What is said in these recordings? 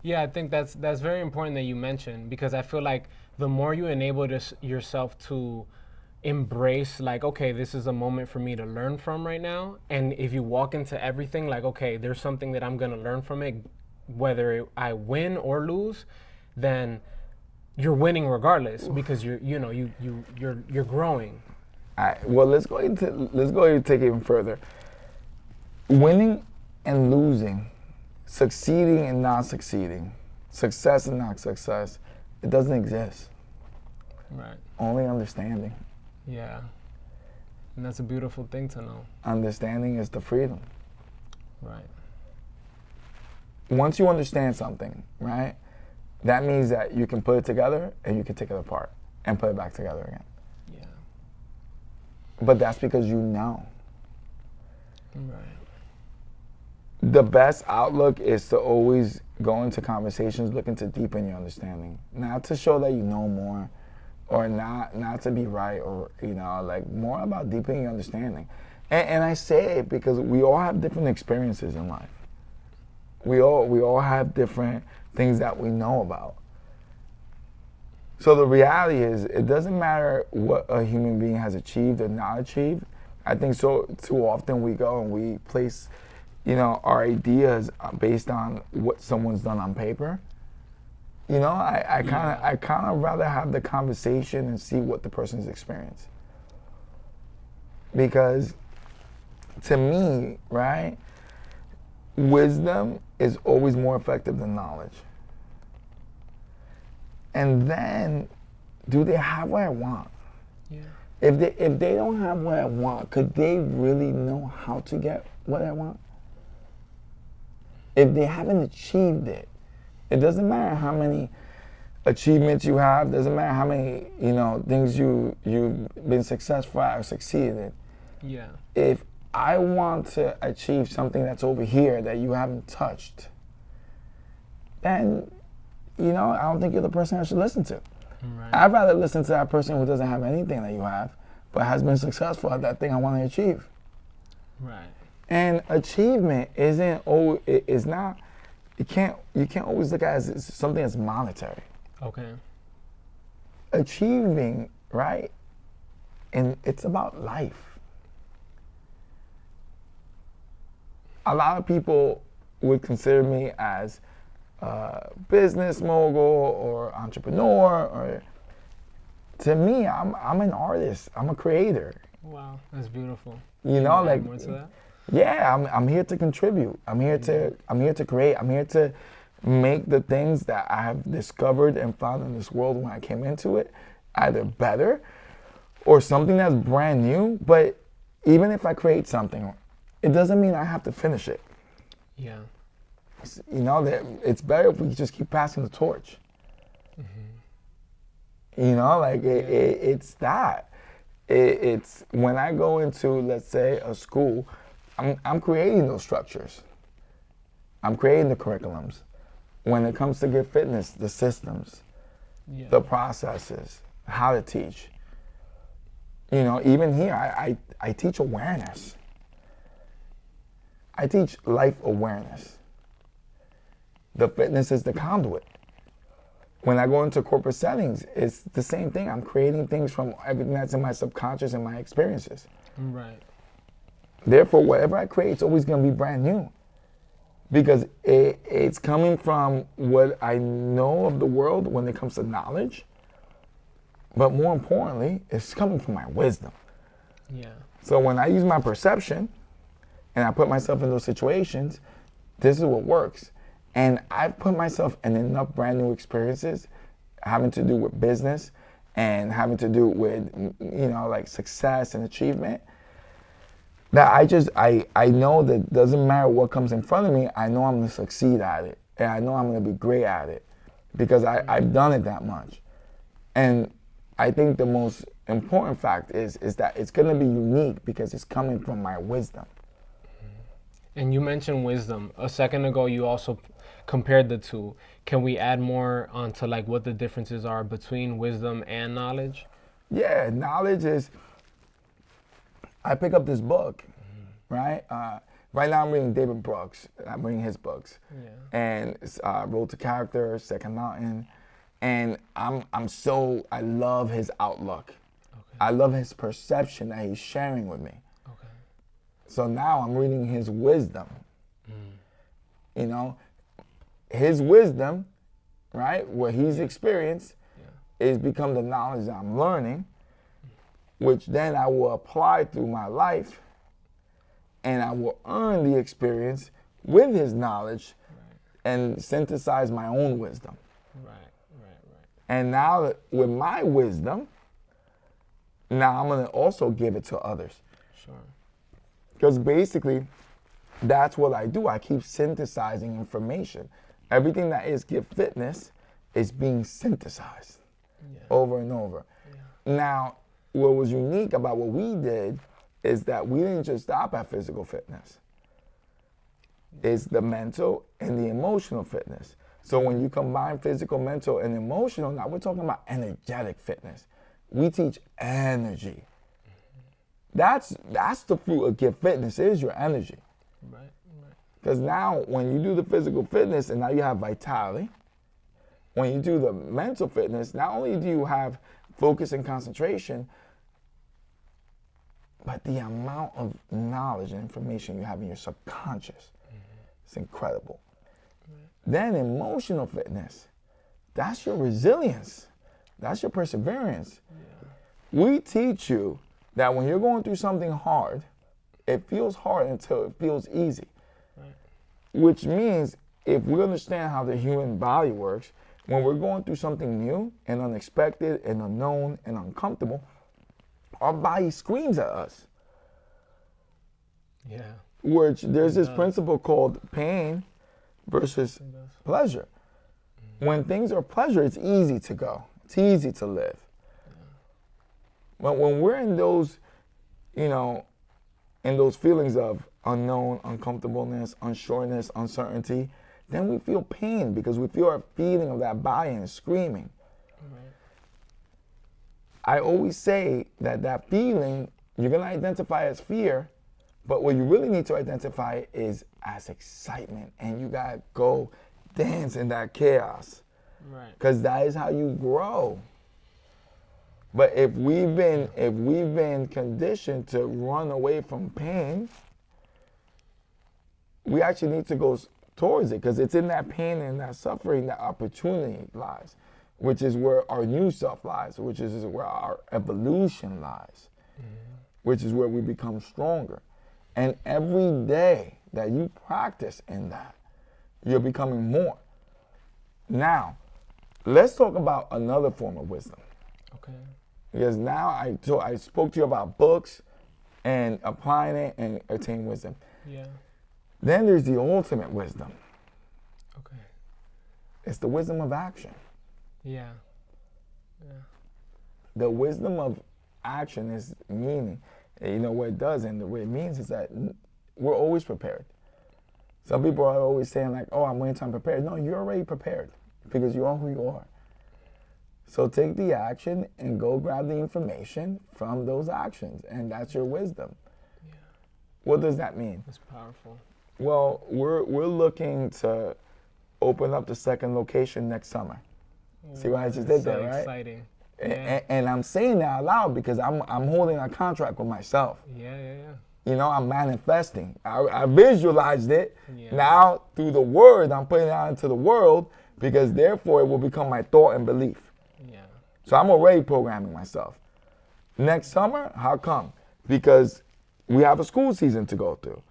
Yeah, I think that's very important that you mentioned because I feel like the more you enable yourself to embrace like okay, this is a moment for me to learn from right now, and if you walk into everything like okay, there's something that I'm going to learn from it whether I win or lose, then you're winning regardless because you're growing. Well, let's go and take it even further. Winning and losing, succeeding and not succeeding, success and not success, it doesn't exist. Right. Only understanding. Yeah. And that's a beautiful thing to know. Understanding is the freedom. Right. Once you understand something, right, that means that you can put it together and you can take it apart and put it back together again. Yeah. But that's because you know. Right. The best outlook is to always go into conversations looking to deepen your understanding, not to show that you know more, or not to be right, or like more about deepening your understanding. And I say it because we all have different experiences in life. We all have different things that we know about. So the reality is, it doesn't matter what a human being has achieved or not achieved. I think so too often we go and we place, our ideas based on what someone's done on paper. I kind of rather have the conversation and see what the person's experienced. Because to me, right, wisdom is always more effective than knowledge. And then, do they have what I want? Yeah. If they don't have what I want, could they really know how to get what I want? If they haven't achieved it, it doesn't matter how many achievements you have, doesn't matter how many, things you've been successful at or succeeded in. Yeah. If I want to achieve something that's over here that you haven't touched, then, I don't think you're the person I should listen to. Right. I'd rather listen to that person who doesn't have anything that you have, but has been successful at that thing I want to achieve. Right. And achievement isn't always, it's not, you can't always look at it as something that's monetary. Okay. Achieving, right? And it's about life. A lot of people would consider me as a business mogul or entrepreneur, or to me, I'm an artist. I'm a creator. Wow, that's beautiful. You Can know, add like, more to that? yeah, I'm here to contribute. I'm here to create. I'm here to make the things that I have discovered and found in this world when I came into it either better or something that's brand new. But even if I create something, it doesn't mean I have to finish it. Yeah. That it's better if we just keep passing the torch. It's that. It's when I go into, let's say, a school, I'm creating those structures. I'm creating the curriculums. When it comes to Get Fitness, the systems, Yeah. the processes, how to teach. Even here, I teach awareness. I teach life awareness. The fitness is the conduit. When I go into corporate settings, it's the same thing. I'm creating things from everything that's in my subconscious and my experiences. Right. Therefore, whatever I create, it's always going to be brand new. Because it's coming from what I know of the world when it comes to knowledge. But more importantly, it's coming from my wisdom. Yeah. So when I use my perception and I put myself in those situations, this is what works. And I've put myself in enough brand new experiences having to do with business and having to do with, like success and achievement, that I know that it doesn't matter what comes in front of me, I know I'm going to succeed at it. And I know I'm going to be great at it because I've done it that much. And I think the most important fact is that it's going to be unique because it's coming from my wisdom. And you mentioned wisdom. A second ago, you also compared the two. Can we add more onto like what the differences are between wisdom and knowledge? Yeah, knowledge is, I pick up this book, right? Right now I'm reading David Brooks. I'm reading his books. Yeah. And Road to Character, Second Mountain. And I love his outlook. Okay. I love his perception that he's sharing with me. Okay. So now I'm reading his wisdom. You know, his wisdom, right, what he's experienced, is become the knowledge that I'm learning, which then I will apply through my life, and I will earn the experience with his knowledge and synthesize my own wisdom. Right. And now with my wisdom, now I'm going to also give it to others. Sure. Because basically, that's what I do. I keep synthesizing information. Everything that is Give Fitness is being synthesized over and over. Yeah. Now, what was unique about what we did is that we didn't just stop at physical fitness. It's the mental and the emotional fitness. So when you combine physical, mental, and emotional, now we're talking about energetic fitness. We teach energy. That's the fruit of Give Fitness, is your energy. Right. Because now when you do the physical fitness and now you have vitality, when you do the mental fitness, not only do you have focus and concentration, but the amount of knowledge and information you have in your subconscious, it's incredible. Then emotional fitness, that's your resilience. That's your perseverance. Yeah. We teach you that when you're going through something hard, it feels hard until it feels easy. Right. Which means if we understand how the human body works, when we're going through something new and unexpected and unknown and uncomfortable, our body screams at us. Yeah. Which there's this principle called pain versus pleasure. When things are pleasure, it's easy to go. It's easy to live. But when we're in those, in those feelings of unknown, uncomfortableness, unsureness, uncertainty, then we feel pain because we feel our feeling of that body and screaming. Right. I always say that feeling, you're going to identify as fear, but what you really need to identify is as excitement, and you got to go dance in that chaos. Right. Because that is how you grow. But if we've been conditioned to run away from pain, we actually need to go towards it, because it's in that pain and that suffering that opportunity lies, which is where our new self lies, which is where our evolution lies, which is where we become stronger. And every day that you practice in that, you're becoming more. Now, let's talk about another form of wisdom. Okay. Because now I spoke to you about books and applying it and attaining wisdom. Yeah. Then there's the ultimate wisdom. Okay. It's the wisdom of action. Yeah. The wisdom of action is meaning. What it does and the way it means is that we're always prepared. Some people are always saying like, oh, I'm waiting till I'm prepared. No, you're already prepared because you are who you are. So take the action and go grab the information from those actions, and that's your wisdom. Yeah. What does that mean? That's powerful. Well, we're looking to open up the second location next summer. See what I just did there, right? Exciting. And I'm saying that out loud because I'm holding a contract with myself. Yeah. I'm manifesting. I visualized it. Yeah. Now, through the word, I'm putting it out into the world because therefore it will become my thought and belief. Yeah. So I'm already programming myself. Next summer, how come? Because we have a school season to go through.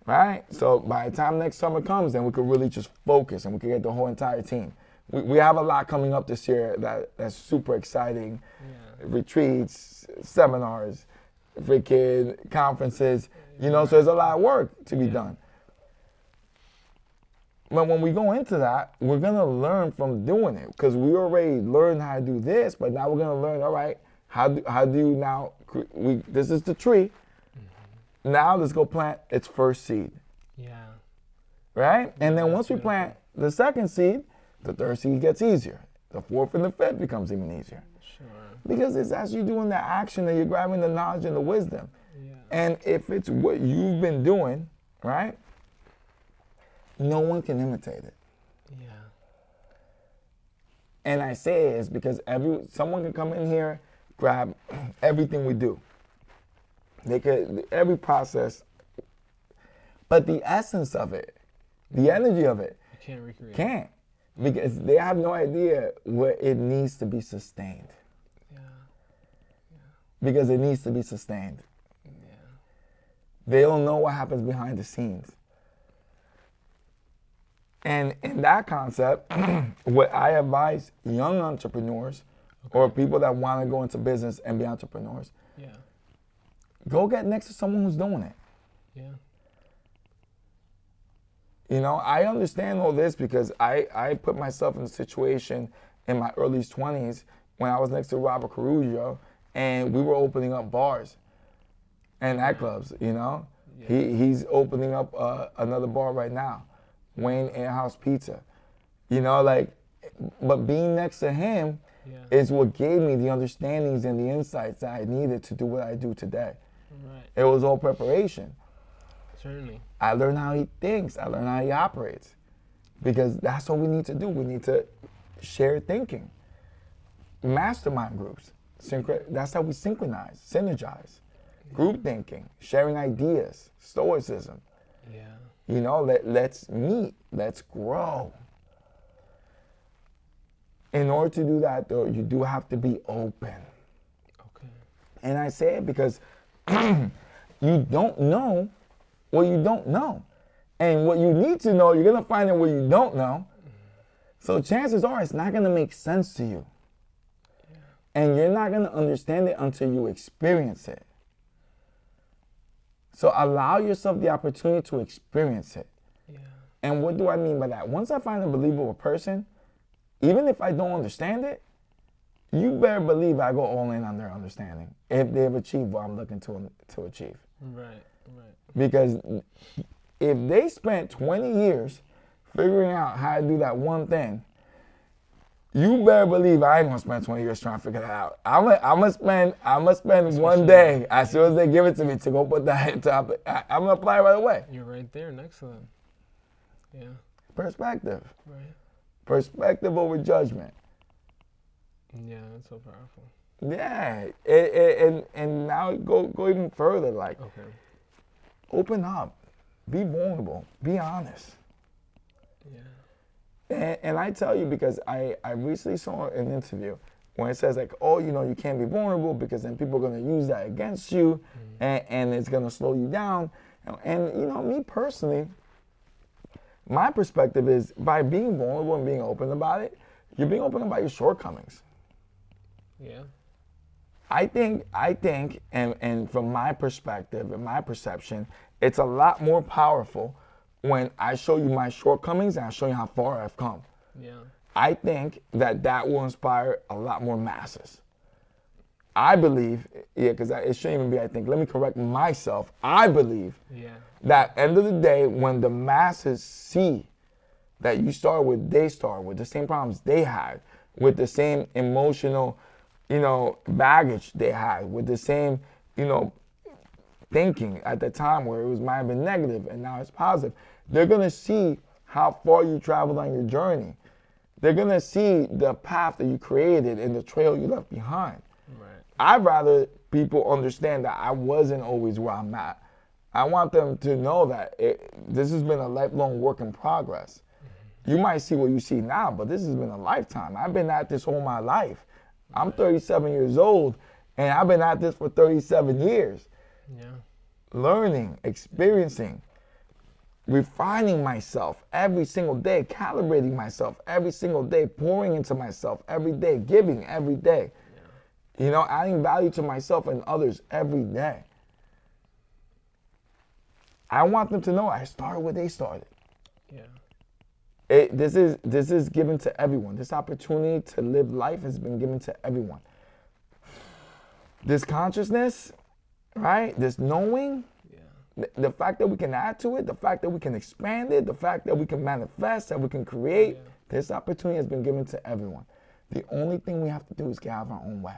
Right? So by the time next summer comes, then we could really just focus and we could get the whole entire team. We have a lot coming up this year that's super exciting. Yeah. Retreats, seminars, freaking conferences, so there's a lot of work to be done. But when we go into that, we're going to learn from doing it because we already learned how to do this, but now we're going to learn, all right, how do you now, this is the tree. Now let's go plant its first seed. Yeah. Right? And then once we plant the second seed, the third seed gets easier. The fourth and the fifth becomes even easier. Sure. Because it's as you're doing the action that you're grabbing the knowledge and the wisdom. Yeah. And if it's what you've been doing right? No one can imitate it. Yeah. And I say it is because someone can come in here, grab everything we do. They could, every process, but the essence of it, the energy of it, You can't recreate. can't. Because they have no idea where it needs to be sustained. Yeah. Because it needs to be sustained. Yeah. They don't know what happens behind the scenes. And in that concept, what I advise young entrepreneurs or people that want to go into business and be entrepreneurs, Yeah. go get next to someone who's doing it. Yeah. You know, I understand all this because I put myself in a situation in my early 20s when I was next to Robert Caruso and we were opening up bars and nightclubs, you know. Yeah. He's opening up another bar right now, Wayne Airhouse Pizza. You know, like, but being next to him is what gave me the understandings and the insights that I needed to do what I do today. Right. It was all preparation. Certainly. I learned how he thinks. I learned how he operates. Because that's what we need to do. We need to share thinking. Mastermind groups. That's how we synchronize, synergize. Group thinking, sharing ideas, stoicism. Yeah. You know, let's meet, let's grow. In order to do that, though, you do have to be open. Okay. And I say it because you don't know what you don't know. And what you need to know, you're going to find out what you don't know. So chances are it's not going to make sense to you. Yeah. And you're not going to understand it until you experience it. So allow yourself the opportunity to experience it. Yeah. And what do I mean by that? Once I find a believable person, even if I don't understand it, you better believe I go all in on their understanding if they've achieved what I'm looking to achieve. Right. Right. Because if they spent 20 years figuring out how to do that one thing, you better believe I ain't gonna spend 20 years trying to figure that out. I'm gonna spend one day as soon as they give it to me to go put that on top. I'm gonna apply it right away. You're right there next to them. Yeah. Perspective. Right. Perspective over judgment. Yeah, that's so powerful. Yeah, and now go even further. Like, Okay. open up, be vulnerable, be honest. Yeah. And I tell you because I recently saw an interview when it says like, oh, you know, you can't be vulnerable because then people are going to use that against you and it's going to slow you down. And, you know, me personally, my perspective is by being vulnerable and being open about it, you're being open about your shortcomings. Yeah. I think, and from my perspective and my perception, it's a lot more powerful when I show you my shortcomings and I show you how far I've come. Yeah. I think that will inspire a lot more masses. I believe, because it shouldn't even be I think, let me correct myself. I believe that end of the day, when the masses see that you started with, they started with the same problems they had, with the same emotional, you know, baggage they had, with the same, you know, thinking at the time where it might have been negative and now it's positive. They're gonna see how far you traveled on your journey. They're gonna see the path that you created and the trail you left behind. Right. I'd rather people understand that I wasn't always where I'm at. I want them to know that this has been a lifelong work in progress. You might see what you see now, but this has been a lifetime. I've been at this all my life. I'm 37 years old, and I've been at this for 37 years. Yeah. Learning, experiencing, refining myself every single day, calibrating myself every single day, pouring into myself every day, giving every day. Yeah. You know, adding value to myself and others every day. I want them to know I started where they started. Yeah. This is given to everyone. This opportunity to live life has been given to everyone. This consciousness, right? This knowing, the fact that we can add to it, the fact that we can expand it, the fact that we can manifest, that we can create, this opportunity has been given to everyone. The only thing we have to do is get out of our own way.